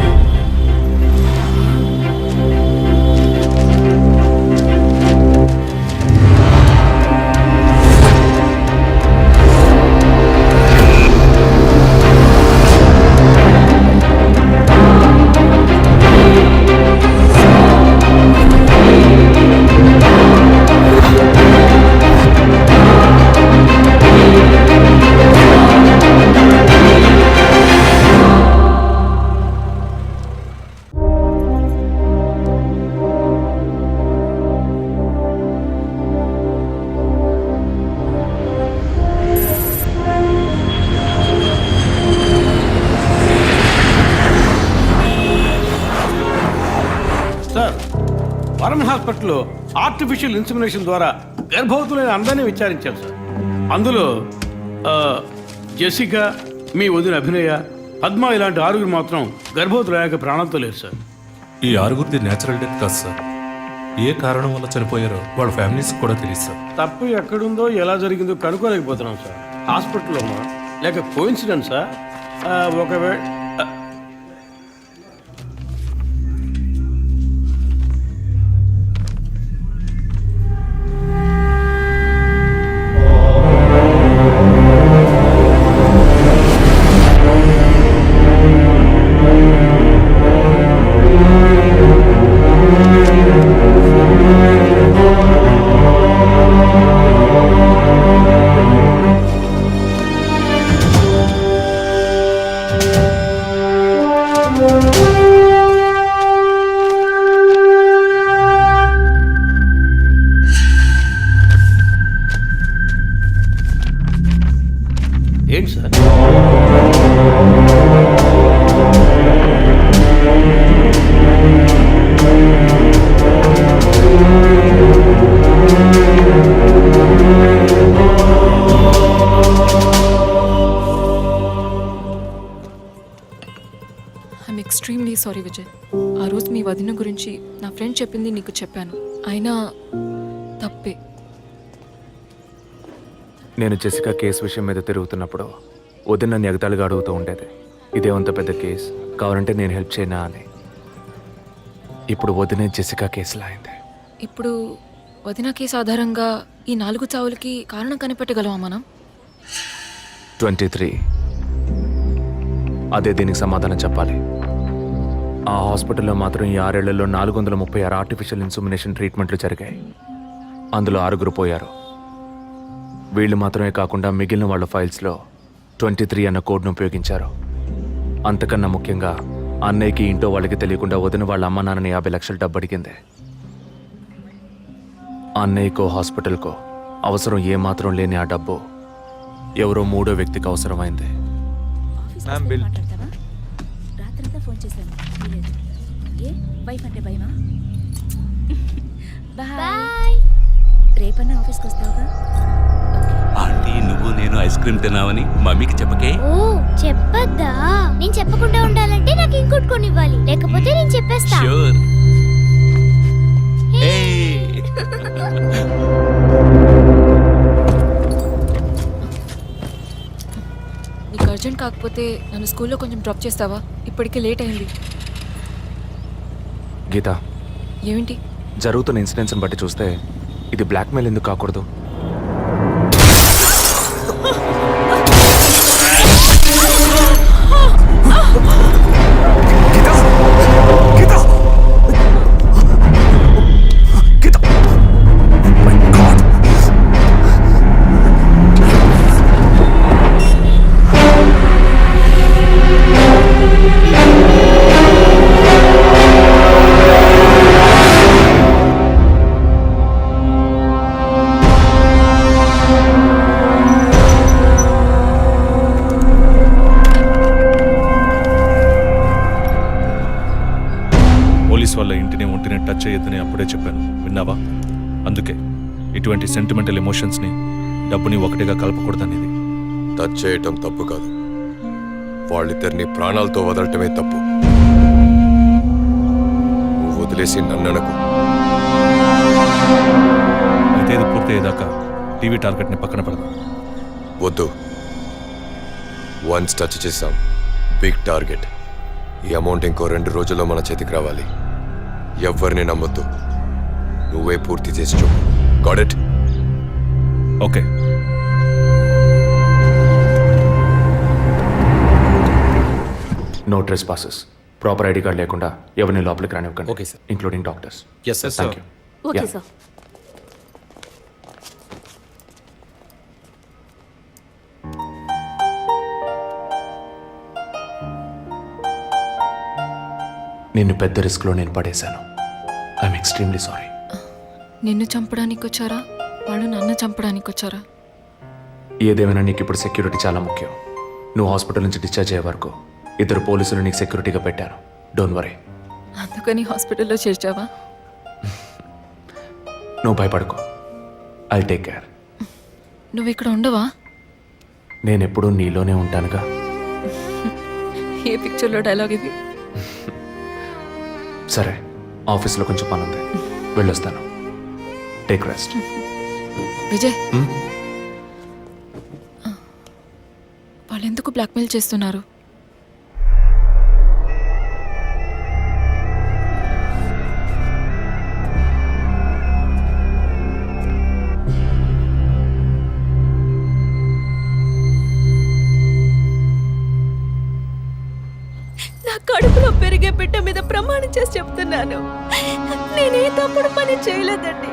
వరం హాస్పిటల్లో ఆర్టిఫిషియల్ ఇన్సమినేషన్ ద్వారా గర్భవతులైన అందరినీ విచారించారు సార్. అందులో జెసికా, మీ వదిన అభినయ, పద్మ ఇలాంటి 6 మాత్రం గర్భవతులయ్యాక ప్రాణంతో లేరు సార్. ఈ ఆరుగురిది న్యాచురల్ డెత్ కాదు సార్. ఏ కారణం వల్ల చనిపోయారో వాళ్ళ ఫ్యామిలీస్ కూడా తెలియదు సార్. తప్పు ఎక్కడుందో ఎలా జరిగిందో కనుక్కోలేకపోతున్నాం సార్. హాస్పిటల్లోమా లేక కోఇన్సిడెన్సా? ఒకవేళ ఏంటి sir? I'm extremely sorry Vijay. ఆ రోజు మీ వదిన గురించి నా ఫ్రెండ్ చెప్పింది నీకు చెప్పాను. అయినా తప్పే. నేను జెసికా కేసు విషయం మీద తిరుగుతున్నప్పుడు వదిన నన్ను ఎగతాళిగా అడుగుతూ ఉండేది, ఇదేమంత పెద్ద కేసు, కావాలంటే నేను హెల్ప్ చేయనా అని. ఇప్పుడు వదినే జెసికా కేసులా అయింది. ఇప్పుడు వదిన కేసు ఆధారంగా ఈ 4 చావులకి కారణం కనిపెట్టగలమా మనం? 23. అదే దీనికి సమాధానం చెప్పాలి. ఆ హాస్పిటల్లో మాత్రం ఈ 6 ఏళ్లలో 436 ఆర్టిఫిషియల్ ఇన్సుమినేషన్ ట్రీట్మెంట్లు జరిగాయి. అందులో 6 పోయారు. వీళ్ళు మాత్రమే కాకుండా మిగిలిన వాళ్ళ ఫైల్స్లో 23 అన్న కోడ్ను ఉపయోగించారు. అంతకన్నా ముఖ్యంగా అన్నయ్యకి ఇంట్లో వాళ్ళకి తెలియకుండా వదిన వాళ్ళ అమ్మ నాన్నని 50 లక్షలు డబ్బు అడిగింది. అన్నయ్యకో హాస్పిటల్కో అవసరం ఏమాత్రం లేని ఆ డబ్బు ఎవరో 3వ వ్యక్తికి అవసరమైంది. రాత్రంతా ఫోన్ చేశాను. ఏ వైఫ్ అంటే భయమా? బాయ్. రేపన్నా ఆఫీస్కి వస్తావుగా? ఆంటీ నువ్వు నేను ఐస్ క్రీమ్ తిన్నావని మమ్మీకి చెప్పకే. ఓ చెప్పద్దా? నేను చెప్పకుండా ఉండాలంటే నాకు ఇంకోటి కొనివ్వాలి, లేకపోతే నేను చెప్పేస్తా. ష్యూర్. నీకు అర్జెంట్ కాకపోతే నన్ను స్కూల్లో కొంచెం డ్రాప్ చేస్తావా? ఇప్పటికే లేట్ అయింది. గీత, ఏమిటి? జరుగుతున్న ఇన్సిడెంట్స్ని బట్టి చూస్తే ఇది బ్లాక్మెయిల్ ఎందుకు కాకూడదు? వాళ్ళ ఇంటిని ఒంటిని టచ్ చేయొద్దని అప్పుడే చెప్పాను, విన్నావా? అందుకే ఇటువంటి సెంటిమెంటల్ ఎమోషన్స్ని డబ్బుని ఒకటిగా కలపకూడదనేది. టచ్ చేయటం తప్పు కాదు, వాళ్ళిద్దరిని ప్రాణాలతో వదలటమే తప్పు. నువ్వు వదిలేసి నన్ననకు. అయితే ఇది పూర్తయ్యేదాకా టీవీ టార్గెట్ని పక్కన పెడదాం. వద్దు, వన్స్ టచ్ చేసాం, బిగ్ టార్గెట్. ఈ అమౌంట్ ఇంకో 2 రోజుల్లో మన చేతికి రావాలి. ఎవ్వరిని నమ్మొద్దు, నువ్వే పూర్తి చేసి చూపు. Got it? Okay. No trespasses. Proper ID card లేకుండా ఎవరిని లోపలికి రానివ్వకండి. Okay sir. Including doctors. Yes sir. Thank you. Okay sir. నిన్ను పెద్ద రిస్క్లో నేను పడేశాను. I'm extremely sorry. నిన్ను చంపడానికి వచ్చారా, వాళ్ళు నన్ను చంపడానికి వచ్చారా? ఏదేమైనా నీకు ఇప్పుడు సెక్యూరిటీ చాలా ముఖ్యం. నువ్వు హాస్పిటల్ నుంచి డిశ్చార్జ్ అయ్యే వరకు 2 పోలీసులు నీకు సెక్యూరిటీగా పెట్టాను. Don't worry. అందుకని హాస్పిటల్లో చేర్చావా? నువ్వు భయపడకు, ఐ టేక్ కేర్. నువ్వు ఇక్కడ ఉండవా? నేను ఎప్పుడూ నీలోనే ఉంటానుగా. ఏ పిక్చర్లో డైలాగ్ ఇది? సరే, ఆఫీస్లో కొంచెం పని ఉంది, వెళ్ళొస్తాను. Take rest. విజయ్, వాళ్ళు ఎందుకు బ్లాక్మెయిల్ చేస్తున్నారు? నా కడుపులో పెరిగే బిడ్డ మీద ప్రమాణం చేసి చెప్తున్నాను, నేనే తప్పుడు పని చేయలేదండి.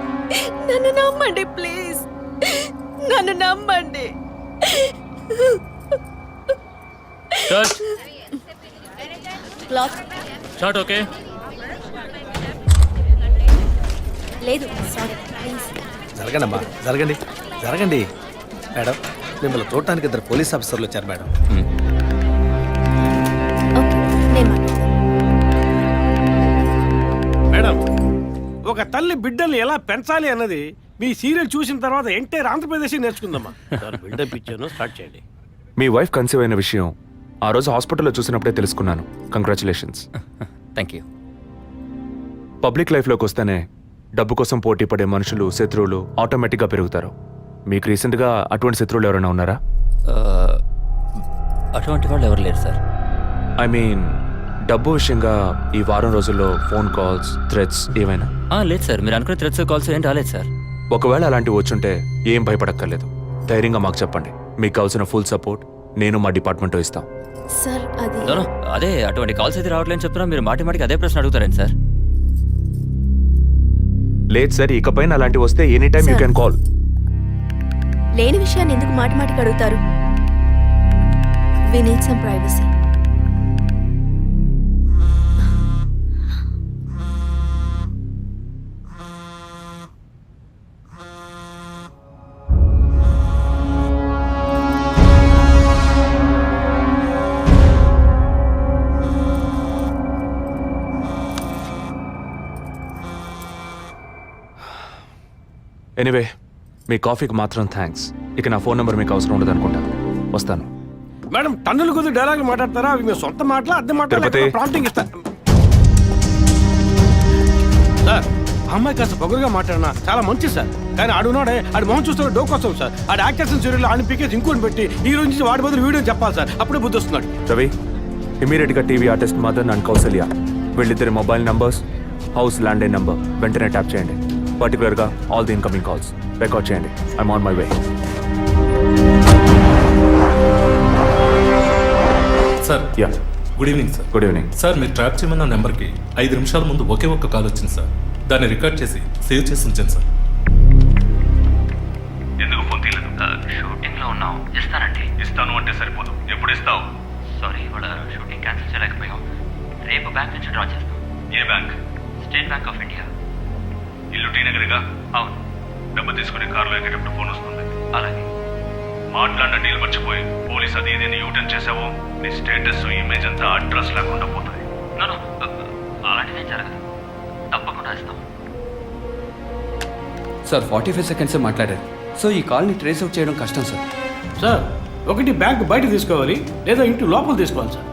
నన్ను నమ్మండి ప్లీజ్, నన్ను నమ్మండి. Short okay. లేదు సారీ ప్లీజ్. జరగండి అమ్మా, జరగండి జరగండి. మేడం, మిమ్మల్ని చూడటానికి 2 పోలీస్ ఆఫీసర్లు వచ్చారు మేడం. మేడం, ఒక తల్లి బిడ్డల్ని ఎలా పెంచాలి అన్నది మీ సీరియల్ చూసిన తర్వాత ఎంటైర్ ఆంధ్రప్రదేశ్ నేర్చుకుందమ్మా. బిల్డప్ ఇచ్చాను, స్టార్ట్ చేయండి. మీ వైఫ్ కన్సీవ్ అయిన విషయం ఆ రోజు హాస్పిటల్లో చూసినప్పుడే తెలుసుకున్నాను. కంగ్రాచులేషన్స్. Thank you. పబ్లిక్ లైఫ్లోకి వస్తేనే డబ్బు కోసం పోటీ పడే మనుషులు, శత్రువులు ఆటోమేటిక్గా పెరుగుతారు. మీకు రీసెంట్గా అటువంటి శత్రువులు ఎవరైనా ఉన్నారా? అటువంటి వాళ్ళు ఎవరు లేరు సార్. ఐ మీన్ డబ్బు విషయంగా ఈ వారం రోజుల్లో ఫోన్ కాల్స్, థ్రెట్స్ ఏమైనా? లేదు సార్, మీరు అనుకునే థ్రెట్స్ కాల్స్ ఏం రాలేదు సార్. ఒకవేళ అలాంటివి వచ్చుంటే ఏం భయపడక్కర్లేదు, ధైర్యంగా మాకు చెప్పండి. మీకు కావాల్సిన ఫుల్ సపోర్ట్ నేను మా డిపార్ట్మెంట్ ఇస్తాం. సార్ అది అదే అటువంటి కాల్స్ అయితే రావట్లేని చెప్తున్నా, మీరు మాటి మాటికి అదే ప్రశ్న అడుగుతారండి సార్. లేదు సార్, ఇకపైన అలాంటివి వస్తే any time you can call. లేని విషయాన్ని ఎందుకు మాటి మాటికి అడుగుతారు? We need some privacy. Anyway, మీ కాఫీకి మాత్రం థ్యాంక్స్. ఇక నా ఫోన్ నెంబర్ మీకు అవసరం ఉండదు అనుకుంటా. వస్తాను. మేడం, టన్నులు కొద్ది డైలాగులు మాట్లాడతారా? అవి మీ సొంత మాటలా, అద్దె తిరుపతి. మాటలా? ప్రాంప్టింగ్ ఇస్తా సార్. ఆ అమ్మాయి కాస్త పొగరుగా మాట్లాడినా చాలా మంచిది సార్. కానీ ఆడున్నాడే, ఆడి మొహం చూస్తే డోకొస్తాం సార్. ఆడి యాక్టర్స్ సీరియల్ ఆడిని పీకేసి ఇంకోటి పెట్టి ఈ రోజు నుంచి వాడి బదులు వీడియో చెప్పాలి సార్. అప్పుడే బుద్ధి వస్తున్నాడు. రవి, ఇమీడియట్గా TV artist Madan and Kausalya వీళ్ళిద్దరి mobile numbers, house landline number వెంటనే ట్యాప్ చేయండి. పర్టికులర్గా all the incoming calls record చేయండి. I'm on my way. Sir, yeah, good evening sir. Good evening. Sir, మీరు ట్రాప్ చేయమన్న నెంబర్కి 5 నిమిషాల ముందు ఒకే ఒక్క కాల్ వచ్చింది సార్. దాన్ని రికార్డ్ చేసి సేవ్ చేసి ఉంచాను సార్. ఎందుకు ఫోన్ తీయలేదు? షూటింగ్లో ఉన్నాం. ఇస్తానండి. ఇస్తాను అంటే సరిపోదు. ఎప్పుడు ఇస్తావు? సారీ, ఇవాళ షూటింగ్ క్యాన్సిల్ చేయలేకపోయాం. రేపు బ్యాంక్ నుంచి డ్రా చేస్తాం. ఏ bank? State Bank of India. ఇల్లు టీ నగర్గా? అవును. డబ్బు తీసుకుని కారులో ఎక్కేటప్పుడు ఫోన్ వస్తుంది. అలాగే. మాట్లాడిన డీల్ మర్చిపోయి పోలీస్ అది ఇది యూటర్న్ చేసావో నీ స్టేటస్, ఇమేజ్ అంతా అడ్రస్ లేకుండా పోతాయి. అలాంటిదేం జరగదు. తప్పకుండా ఇస్తాం. సార్ 45 సెకండ్సే మాట్లాడారు. సో ఈ కాల్ని ట్రేస్ అవుట్ చేయడం కష్టం సార్. సార్, ఒకటి బ్యాంక్ బయట తీసుకోవాలి, లేదా ఇంటి లోపల తీసుకోవాలి సార్.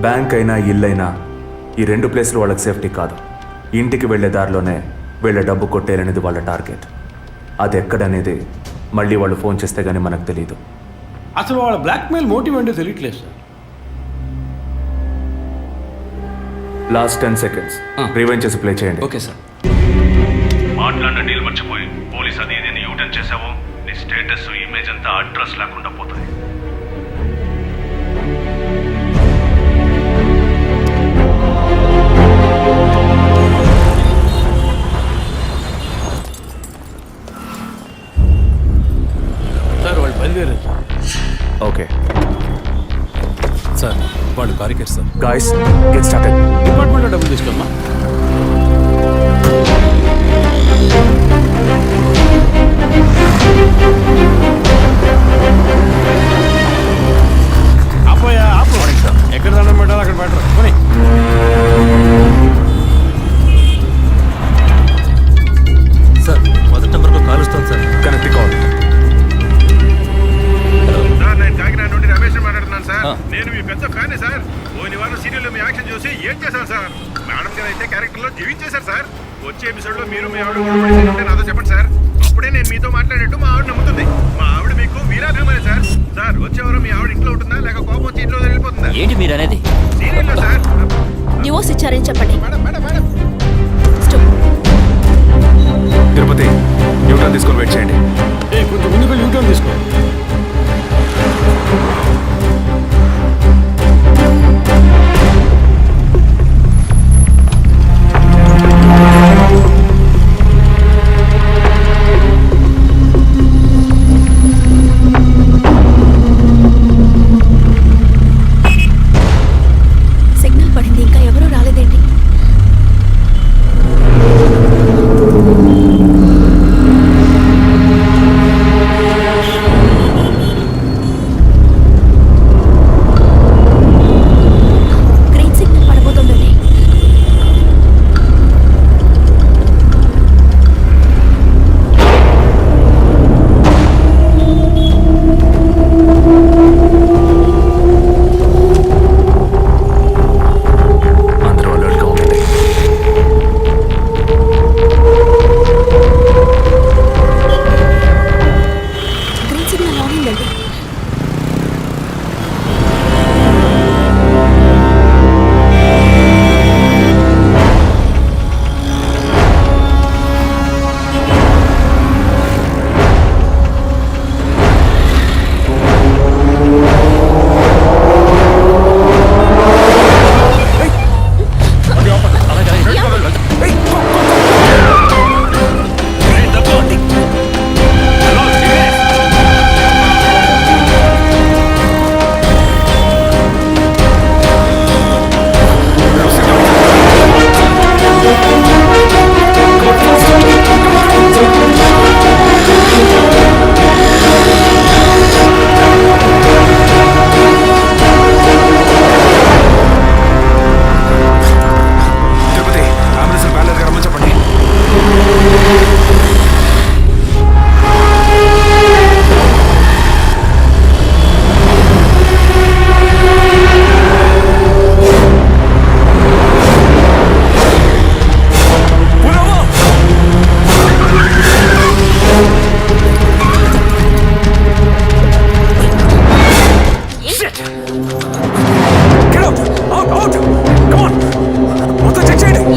బ్యాంక్ అయినా ఇల్లైనా ఈ 2 ప్లేస్లు వాళ్ళకి సేఫ్టీ కాదు. ఇంటికి వెళ్ళే దారిలోనే వీళ్ళ డబ్బు కొట్టేయాలనేది వాళ్ళ టార్గెట్. అది ఎక్కడనేది మళ్ళీ వాళ్ళు ఫోన్ చేస్తే గానీ మనకు తెలియదు. అసలు వాళ్ళ బ్లాక్మెయిల్ మోటివ్ ఏంటో తెలియట్లేదు సార్. లాస్ట్ 10 సెకండ్స్ రివైండ్ చేసి ప్లే చేయండి. Okay sir. మాట్లాడిన డీల్ మర్చిపోయి పోలీస్ అది ఇది యూటర్న్ చేసావో నీ స్టేటస్, ఇమేజ్ అంతా అడ్రస్ లేకుండా పోతాయి. సార్, వాళ్ళు బయలుదేరారు. ఓకే సార్, వాళ్ళు కారికేట్ సార్. Guys, get started. డిపార్ట్మెంట్లో డబ్బులు తీసుకోమ్మా. ఆపోయా, ఆపు. ఎక్కడ దండం పెట్టాలి అక్కడ పెట్టరు. కొని సార్, మొదటి నెంబర్లో కాల్ వస్తాను సార్. Connect call. సార్, నేను కాకినాడ నుండి రమేష్ మాట్లాడుతున్నాను సార్. నేను మీ పెద్ద ఫ్యాన్ సార్. పోయిన వారం సీరియల్లో మీ యాక్షన్ చూసి ఆనంద్ గారు అయితే క్యారెక్టర్ లో జీవించేశారు సార్. వచ్చే ఎపిసోడ్ లో మీరు మీ ఆవిడ గొడవ నాతో చెప్పండి సార్. అప్పుడే నేను మీతో మాట్లాడేట్టు మా ఆవిడ నమ్ముతుంది. మా ఆవిడ మీకు వీరాభిమాని సార్. సార్ వచ్చేవారు మీ ఆవిడ ఇంట్లో ఉంటుందా లేక కోపం వచ్చి ఇంట్లో వెళ్ళిపోతుందా? ఏంటి మీరు అనేది? సీరియల్లో సార్. డివోర్స్ ఇచ్చారని చెప్పండి. Madam madam madam Tirupati Newton తీసుకొని వెయిట్ చేయండి. కొంచెం ముందుకు యూటర్న్ తీసుకో. సిగ్నల్ పడింది, ఇంకా ఎవరూ రాలేదేంటి? గ్రీన్ సిగ్నల్ పడబోతుందండి. అందరూ అలర్ట్గా ఉండండి. గ్రీన్ సిగ్నల్ ఆన్ అయిందండి. తిరుపతి అంబులెన్స్ ప్యాలెస్గా రమ్మని చెప్పండి.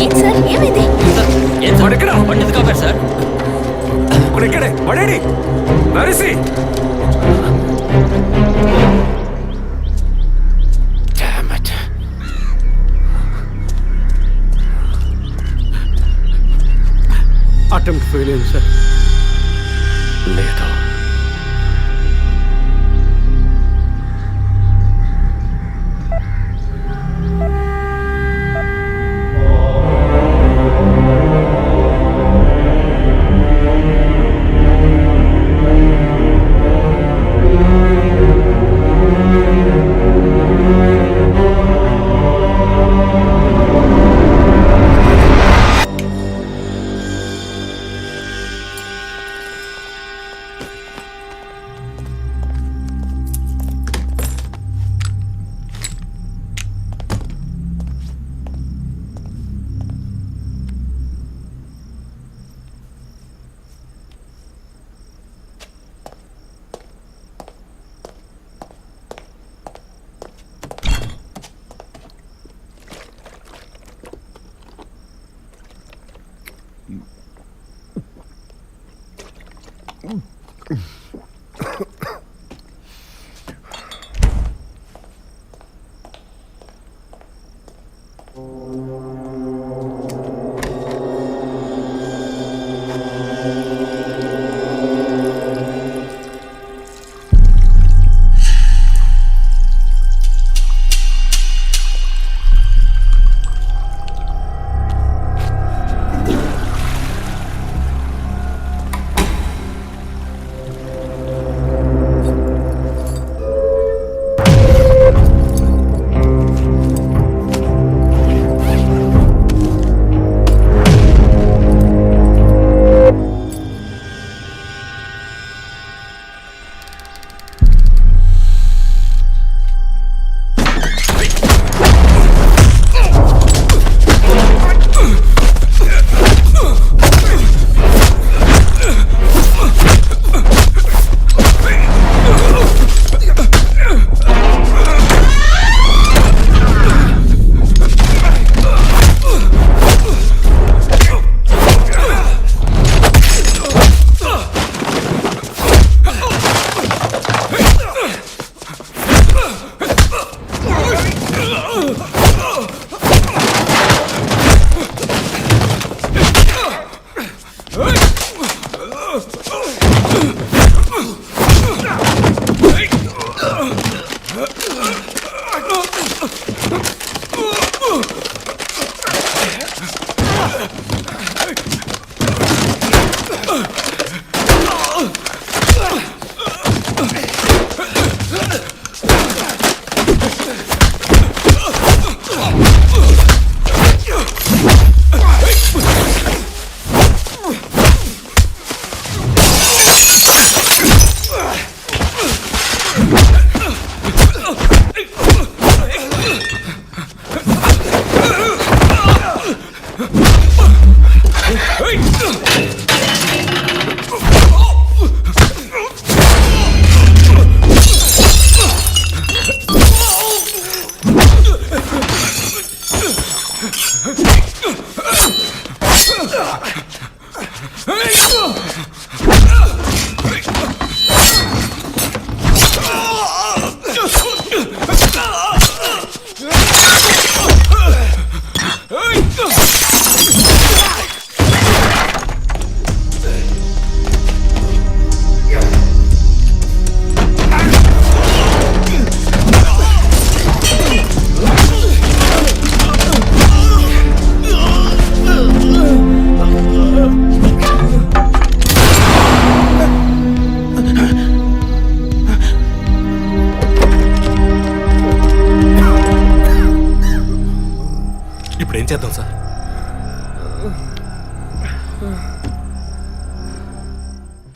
ఏంటి సార్, ఏమైంది? ఏం సార్ ఎక్కడ బండి ఎందుకు ఆపారు సార్? ఇక్కడే పడేడి నరిసి అటెంప్ట్ ఫెయిల్ అయింది సార్. లేదు. ఏం చేద్దాం సార్?